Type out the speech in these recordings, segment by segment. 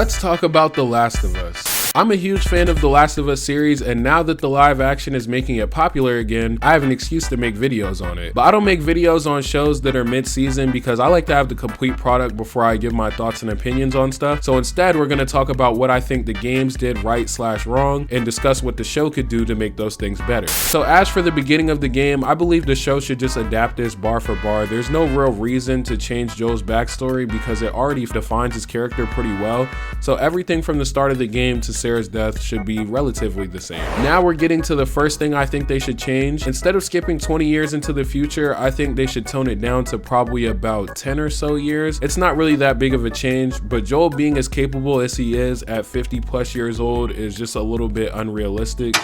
Let's talk about The Last of Us. I'm a huge fan of The Last of Us series, and now that the live action is making it popular again, I have an excuse to make videos on it. But I don't make videos on shows that are mid-season because I like to have the complete product before I give my thoughts and opinions on stuff. So instead, we're going to talk about what I think the games did right/wrong and discuss what the show could do to make those things better. So as for the beginning of the game, I believe the show should just adapt this bar for bar. There's no real reason to change Joel's backstory because it already defines his character pretty well. So everything from the start of the game to Sarah's death should be relatively the same. Now we're getting to the first thing I think they should change. Instead of skipping 20 years into the future, I think they should tone it down to probably about 10 or so years. It's not really that big of a change, but Joel being as capable as he is at 50 plus years old is just a little bit unrealistic.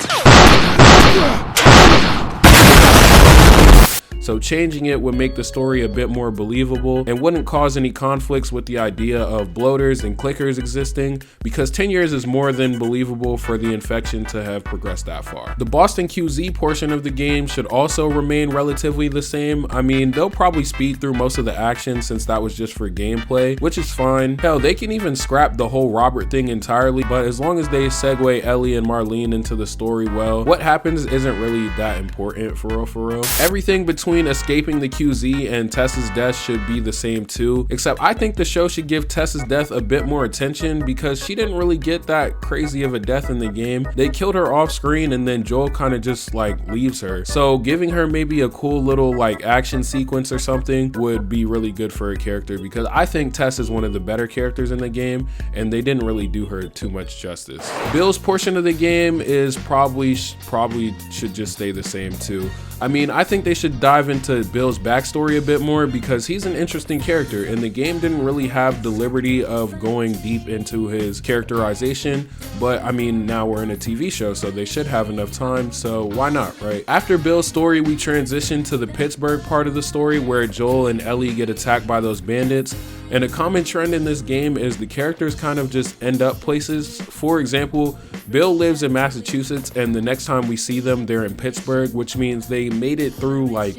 So changing it would make the story a bit more believable and wouldn't cause any conflicts with the idea of bloaters and clickers existing, because 10 years is more than believable for the infection to have progressed that far. The Boston QZ portion of the game should also remain relatively the same. I mean, they'll probably speed through most of the action since that was just for gameplay, which is fine. Hell, they can even scrap the whole Robert thing entirely, but as long as they segue Ellie and Marlene into the story well, what happens isn't really that important for real. Everything between escaping the QZ and Tess's death should be the same too, except I think the show should give Tess's death a bit more attention because she didn't really get that crazy of a death in the game. They killed her off screen and then Joel kind of just like leaves her. So giving her maybe a cool little like action sequence or something would be really good for her character, because I think Tess is one of the better characters in the game and they didn't really do her too much justice. Bill's portion of the game is probably should just stay the same too. I mean, I think they should dive into Bill's backstory a bit more because he's an interesting character and the game didn't really have the liberty of going deep into his characterization, but I mean, now we're in a TV show, so they should have enough time, so why not, right? After Bill's story, we transition to the Pittsburgh part of the story where Joel and Ellie get attacked by those bandits. And a common trend in this game is the characters kind of just end up places. For example, Bill lives in Massachusetts and the next time we see them, they're in Pittsburgh, which means they made it through like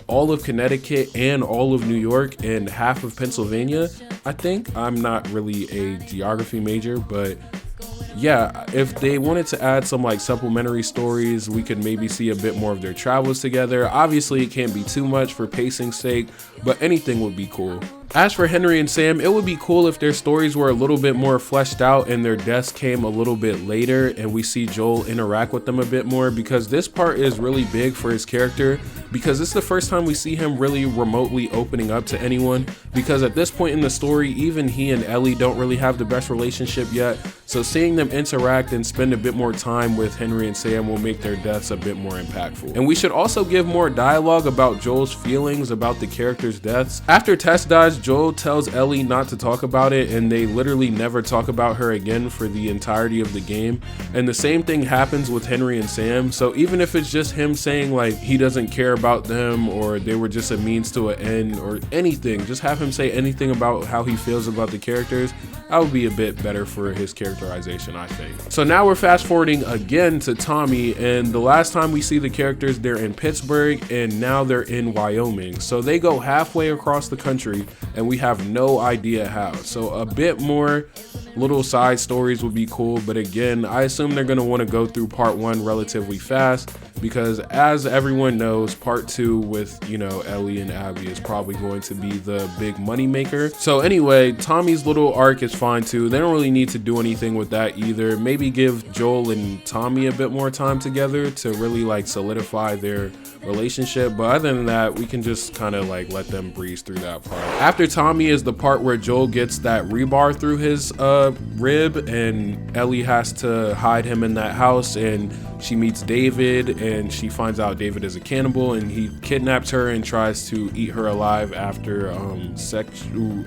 all of Connecticut and all of New York and half of Pennsylvania, I think. I'm not really a geography major, but yeah, if they wanted to add some like supplementary stories, we could maybe see a bit more of their travels together. Obviously, it can't be too much for pacing's sake, but anything would be cool. As for Henry and Sam, it would be cool if their stories were a little bit more fleshed out and their deaths came a little bit later and we see Joel interact with them a bit more, because this part is really big for his character, because it's the first time we see him really remotely opening up to anyone, because at this point in the story, even he and Ellie don't really have the best relationship yet. So seeing them interact and spend a bit more time with Henry and Sam will make their deaths a bit more impactful. And we should also give more dialogue about Joel's feelings about the characters' deaths. After Tess dies, Joel tells Ellie not to talk about it, and they literally never talk about her again for the entirety of the game. And the same thing happens with Henry and Sam. So even if it's just him saying like he doesn't care about them or they were just a means to an end or anything, just have him say anything about how he feels about the characters. That would be a bit better for his characterization, I think. So now we're fast forwarding again to Tommy, and the last time we see the characters, they're in Pittsburgh and now they're in Wyoming. So they go halfway across the country and we have no idea how. So a bit more little side stories would be cool, but again, I assume they're going to want to go through part 1 relatively fast, because as everyone knows, part 2 with, you know, Ellie and Abby is probably going to be the big money maker. So anyway, Tommy's little arc is fine too. They don't really need to do anything with that either. Maybe give Joel and Tommy a bit more time together to really like solidify their relationship, but other than that, we can just kind of like let them breeze through that part. After Tommy is the part where Joel gets that rebar through his rib and Ellie has to hide him in that house, and she meets David and she finds out David is a cannibal and he kidnaps her and tries to eat her alive after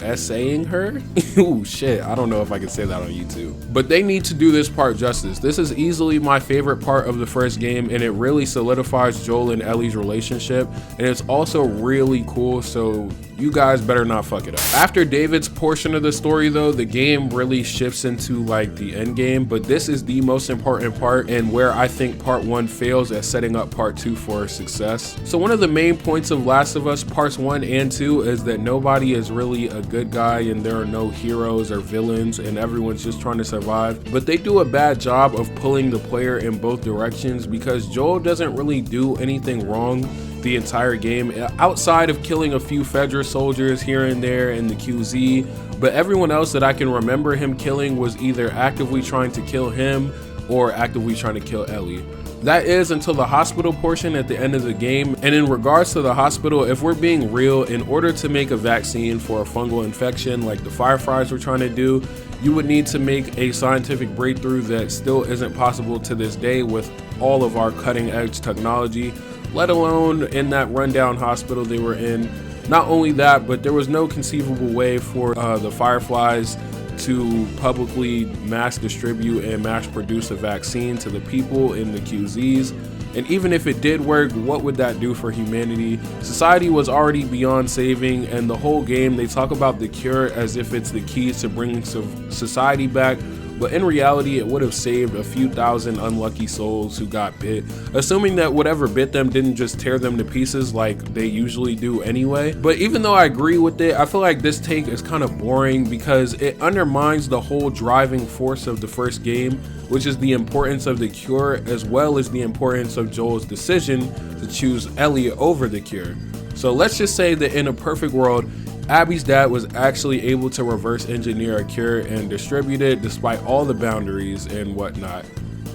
essaying her. Ooh, shit, I don't know if I can say that on YouTube, but they need to do this part justice. This is easily my favorite part of the first game, and it really solidifies Joel and Ellie's relationship, and it's also really cool. So You guys better not fuck it up. After David's portion of the story though, the game really shifts into like the end game, but this is the most important part and where I think part 1 fails at setting up part 2 for success. So one of the main points of Last of Us parts 1 and 2 is that nobody is really a good guy and there are no heroes or villains and everyone's just trying to survive. But they do a bad job of pulling the player in both directions because Joel doesn't really do anything wrong the entire game outside of killing a few Fedra soldiers here and there in the QZ, but everyone else that I can remember him killing was either actively trying to kill him or actively trying to kill Ellie. That is until the hospital portion at the end of the game. And in regards to the hospital, if we're being real, in order to make a vaccine for a fungal infection like the Fireflies were trying to do, you would need to make a scientific breakthrough that still isn't possible to this day with all of our cutting edge technology, let alone in that rundown hospital they were in. Not only that, but there was no conceivable way for the Fireflies to publicly mass distribute and mass produce a vaccine to the people in the QZs. And even if it did work, what would that do for humanity? Society was already beyond saving, and the whole game they talk about the cure as if it's the key to bringing society back. But in reality, it would have saved a few thousand unlucky souls who got bit, assuming that whatever bit them didn't just tear them to pieces like they usually do anyway. But even though I agree with it, I feel like this take is kind of boring because it undermines the whole driving force of the first game, which is the importance of the cure as well as the importance of Joel's decision to choose Ellie over the cure. So let's just say that in a perfect world, Abby's dad was actually able to reverse engineer a cure and distribute it despite all the boundaries and whatnot.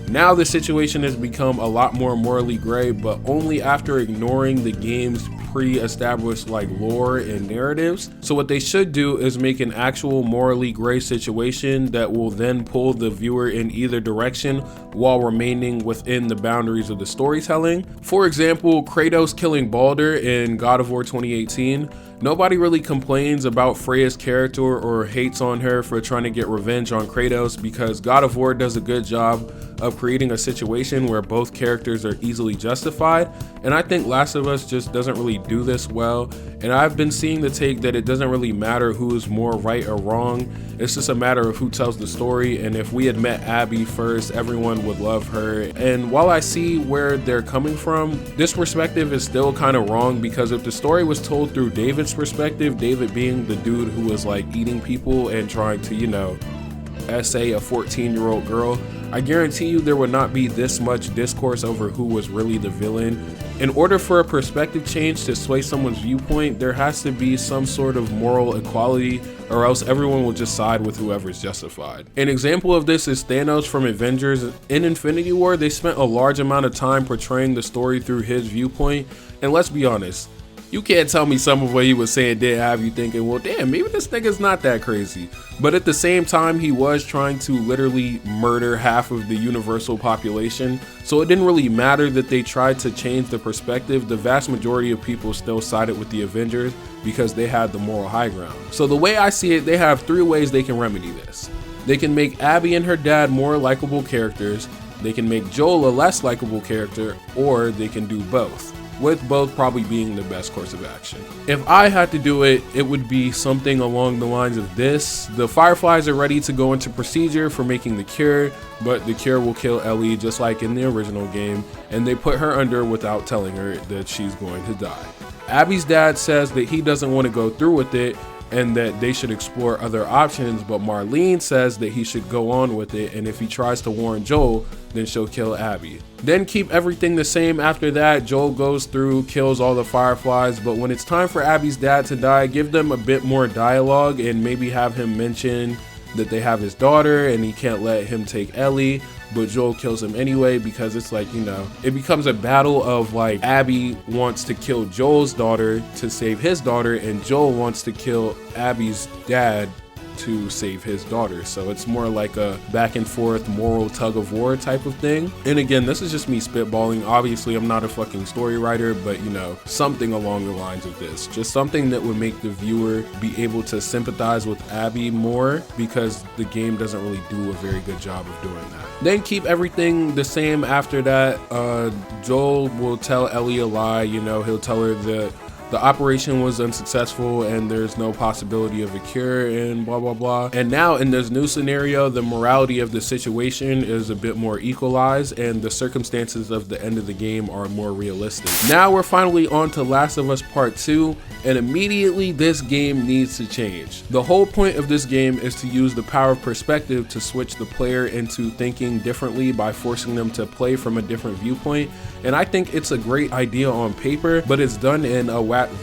Now the situation has become a lot more morally gray, but only after ignoring the game's pre-established like lore and narratives. So what they should do is make an actual morally gray situation that will then pull the viewer in either direction while remaining within the boundaries of the storytelling. For example, Kratos killing Baldur in God of War 2018. Nobody really complains about Freya's character or hates on her for trying to get revenge on Kratos because God of War does a good job of creating a situation where both characters are easily justified, and I think Last of Us just doesn't really do this well. And I've been seeing the take that it doesn't really matter who is more right or wrong, it's just a matter of who tells the story, and if we had met Abby first, everyone would love her. And while I see where they're coming from, this perspective is still kind of wrong because if the story was told through David's perspective, David being the dude who was like eating people and trying to, you know, essay a 14-year-old girl, I guarantee you there would not be this much discourse over who was really the villain. In order for a perspective change to sway someone's viewpoint, there has to be some sort of moral equality, or else everyone will just side with whoever's justified. An example of this is Thanos from Avengers. In Infinity War, they spent a large amount of time portraying the story through his viewpoint, and let's be honest, you can't tell me some of what he was saying didn't have you thinking, well, damn, maybe this nigga's not that crazy. But at the same time, he was trying to literally murder half of the universal population. So it didn't really matter that they tried to change the perspective. The vast majority of people still sided with the Avengers because they had the moral high ground. So the way I see it, they have 3 ways they can remedy this. They can make Abby and her dad more likable characters, they can make Joel a less likable character, or they can do both, with both probably being the best course of action. If I had to do it, it would be something along the lines of this. The Fireflies are ready to go into procedure for making the cure, but the cure will kill Ellie just like in the original game, and they put her under without telling her that she's going to die. Abby's dad says that he doesn't want to go through with it and that they should explore other options, but Marlene says that he should go on with it, and if he tries to warn Joel, then she'll kill Abby. Then keep everything the same after that. Joel goes through, kills all the Fireflies, but when it's time for Abby's dad to die, give them a bit more dialogue and maybe have him mention that they have his daughter and he can't let him take Ellie, but Joel kills him anyway because it's like, you know, it becomes a battle of like Abby wants to kill Joel's daughter to save his daughter and Joel wants to kill Abby's dad to save his daughter. So it's more like a back and forth moral tug of war type of thing. And again, this is just me spitballing. Obviously I'm not a fucking story writer, but you know, something along the lines of this, just something that would make the viewer be able to sympathize with Abby more because the game doesn't really do a very good job of doing that. Then keep everything the same after that. Joel will tell Ellie a lie, you know, he'll tell her that the operation was unsuccessful and there's no possibility of a cure and blah blah blah. And now in this new scenario, the morality of the situation is a bit more equalized and the circumstances of the end of the game are more realistic. Now we're finally on to Last of Us Part 2, and immediately this game needs to change. The whole point of this game is to use the power of perspective to switch the player into thinking differently by forcing them to play from a different viewpoint. And I think it's a great idea on paper, but it's done in a rather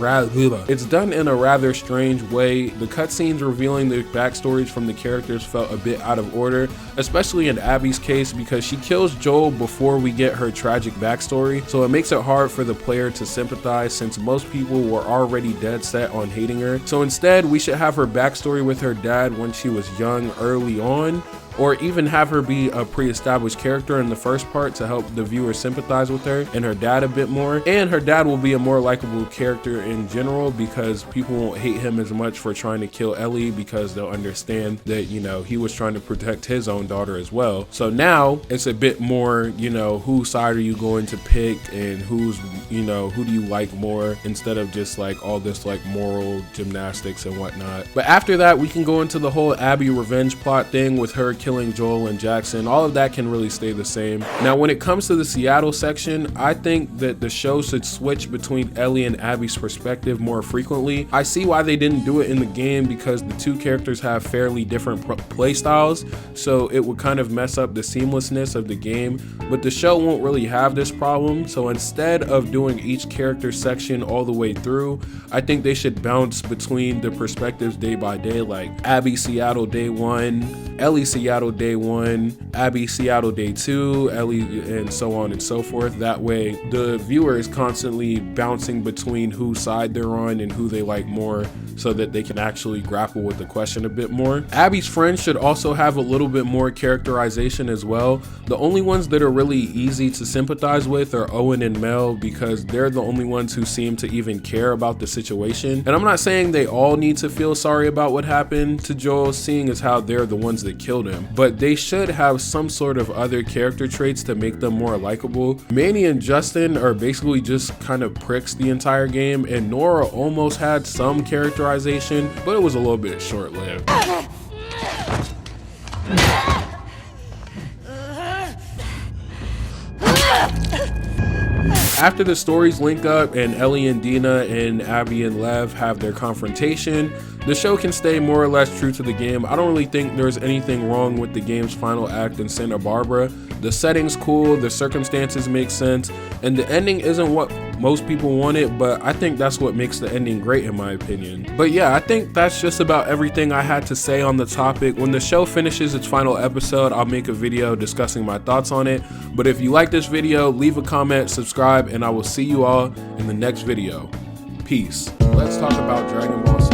strange way. The cutscenes revealing the backstories from the characters felt a bit out of order, especially in Abby's case because she kills Joel before we get her tragic backstory, so it makes it hard for the player to sympathize since most people were already dead set on hating her. So instead, we should have her backstory with her dad when she was young early on, or even have her be a pre-established character in the first part to help the viewer sympathize with her and her dad a bit more. And her dad will be a more likable character in general because people won't hate him as much for trying to kill Ellie because they'll understand that, you know, he was trying to protect his own daughter as well. So now it's a bit more, you know, whose side are you going to pick and who's, you know, who do you like more, instead of just like all this like moral gymnastics and whatnot. But after that, we can go into the whole Abby revenge plot thing with her killing Joel and Jackson. All of that can really stay the same. Now when it comes to the Seattle section, I think that the show should switch between Ellie and Abby's perspective more frequently. I see why they didn't do it in the game because the two characters have fairly different play styles, so it would kind of mess up the seamlessness of the game, but the show won't really have this problem. So instead of doing each character section all the way through, I think they should bounce between the perspectives day by day, like Abby Seattle day 1, Ellie Seattle day 1, Abby Seattle day 2, Ellie, and so on and so forth. That way the viewer is constantly bouncing between whose side they're on and who they like more, so that they can actually grapple with the question a bit more. Abby's friends should also have a little bit more characterization as well. The only ones that are really easy to sympathize with are Owen and Mel because they're the only ones who seem to even care about the situation. And I'm not saying they all need to feel sorry about what happened to Joel, seeing as how they're the ones that killed him, but they should have some sort of other character traits to make them more likable. Manny and Justin are basically just kind of pricks the entire game, and Nora almost had some characterization, but it was a little bit short-lived. After the stories link up and Ellie and Dina and Abby and Lev have their confrontation, the show can stay more or less true to the game. I don't really think there's anything wrong with the game's final act in Santa Barbara. The setting's cool, the circumstances make sense, and the ending isn't what most people wanted, but I think that's what makes the ending great in my opinion. But yeah, I think that's just about everything I had to say on the topic. When the show finishes its final episode, I'll make a video discussing my thoughts on it. But if you like this video, leave a comment, subscribe, and I will see you all in the next video. Peace. Let's talk about Dragon Ball Z.